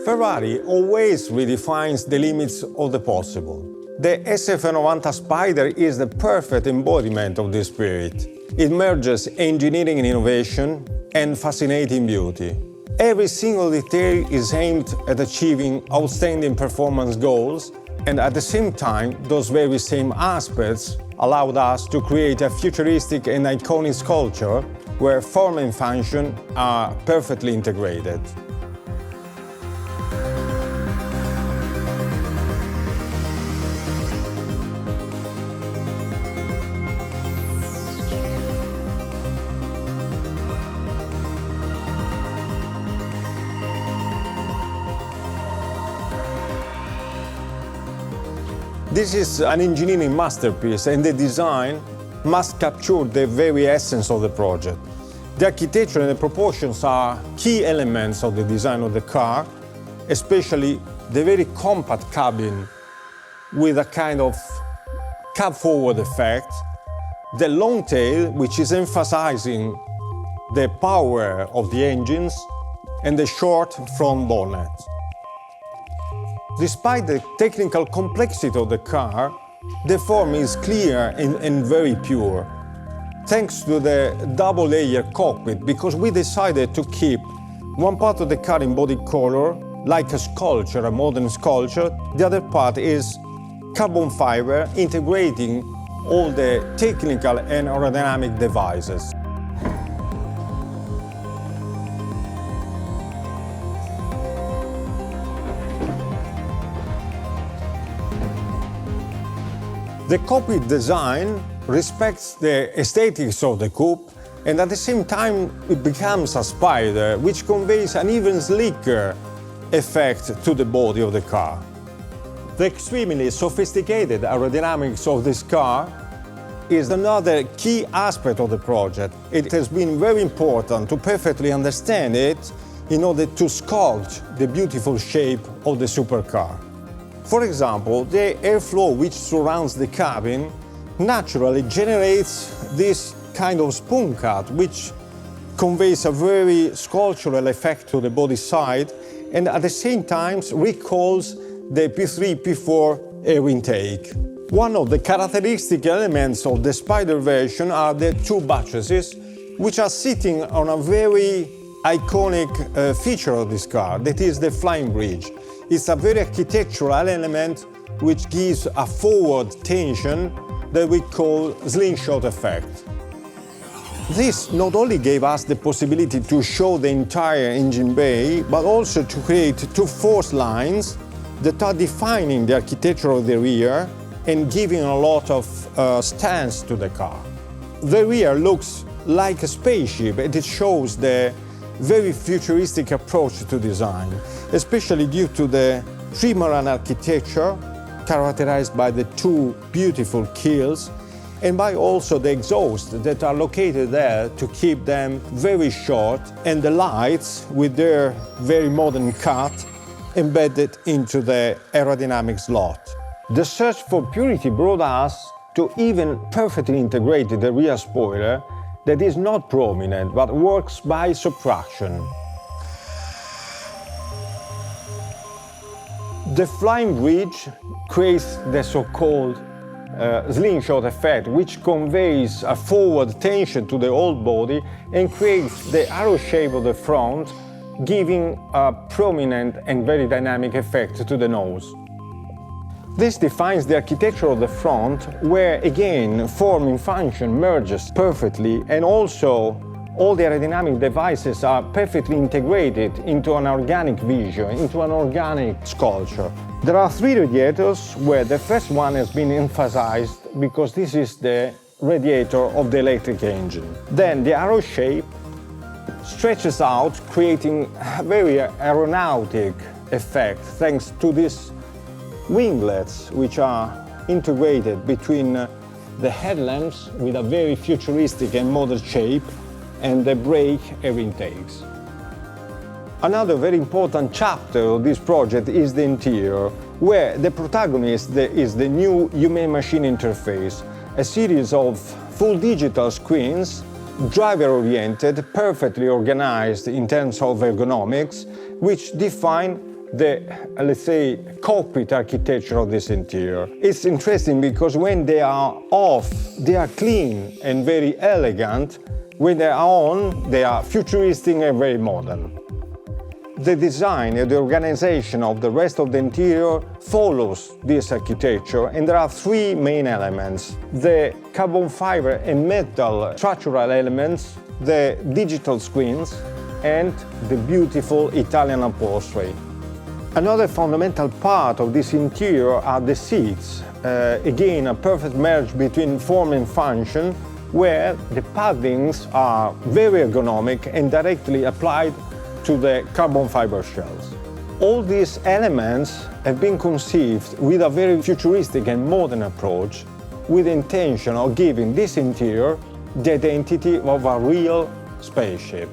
Ferrari always redefines the limits of the possible. The SF90 Spider is the perfect embodiment of this spirit. It merges engineering and innovation and fascinating beauty. Every single detail is aimed at achieving outstanding performance goals, and at the same time, those very same aspects allowed us to create a futuristic and iconic sculpture where form and function are perfectly integrated. This is an engineering masterpiece, and the design must capture the very essence of the project. The architecture and the proportions are key elements of the design of the car, especially the very compact cabin with a kind of cab-forward effect, the long tail, which is emphasizing the power of the engines, and the short front bonnet. Despite the technical complexity of the car, the form is clear and very pure, thanks to the double-layer cockpit, because we decided to keep one part of the car in body color, like a sculpture, a modern sculpture. The other part is carbon fiber, integrating all the technical and aerodynamic devices. The cockpit design respects the aesthetics of the coupe, and at the same time it becomes a spider, which conveys an even sleeker effect to the body of the car. The extremely sophisticated aerodynamics of this car is another key aspect of the project. It has been very important to perfectly understand it in order to sculpt the beautiful shape of the supercar. For example, the airflow which surrounds the cabin naturally generates this kind of spoon cut, which conveys a very sculptural effect to the body side, and at the same time recalls the P3, P4 air intake. One of the characteristic elements of the Spider version are the two buttresses, which are sitting on a very iconic feature of this car, that is the flying bridge. It's a very architectural element which gives a forward tension that we call slingshot effect. This not only gave us the possibility to show the entire engine bay, but also to create two force lines that are defining the architecture of the rear and giving a lot of stance to the car. The rear looks like a spaceship, and it shows the very futuristic approach to design, especially due to the trimaran architecture characterized by the two beautiful keels, and by also the exhausts that are located there to keep them very short, and the lights with their very modern cut embedded into the aerodynamic slot. The search for purity brought us to even perfectly integrate the rear spoiler that is not prominent but works by subtraction. The flying bridge creates the so-called slingshot effect, which conveys a forward tension to the whole body and creates the arrow shape of the front, giving a prominent and very dynamic effect to the nose. This defines the architecture of the front, where again form and function merges perfectly, and also all the aerodynamic devices are perfectly integrated into an organic vision, into an organic sculpture. There are three radiators, where the first one has been emphasized because this is the radiator of the electric engine. Then the arrow shape stretches out, creating a very aeronautic effect thanks to these winglets, which are integrated between the headlamps with a very futuristic and modern shape, and the brake air intakes. Another very important chapter of this project is the interior, where the protagonist is the new human-machine interface, a series of full digital screens, driver-oriented, perfectly organized in terms of ergonomics, which define the, let's say, cockpit architecture of this interior. It's interesting because when they are off, they are clean and very elegant. When they are on, they are futuristic and very modern. The design and the organization of the rest of the interior follows this architecture, and there are three main elements: the carbon fiber and metal structural elements, the digital screens, and the beautiful Italian upholstery. Another fundamental part of this interior are the seats. Again, a perfect marriage between form and function, where the paddings are very ergonomic and directly applied to the carbon fiber shells. All these elements have been conceived with a very futuristic and modern approach, with the intention of giving this interior the identity of a real spaceship.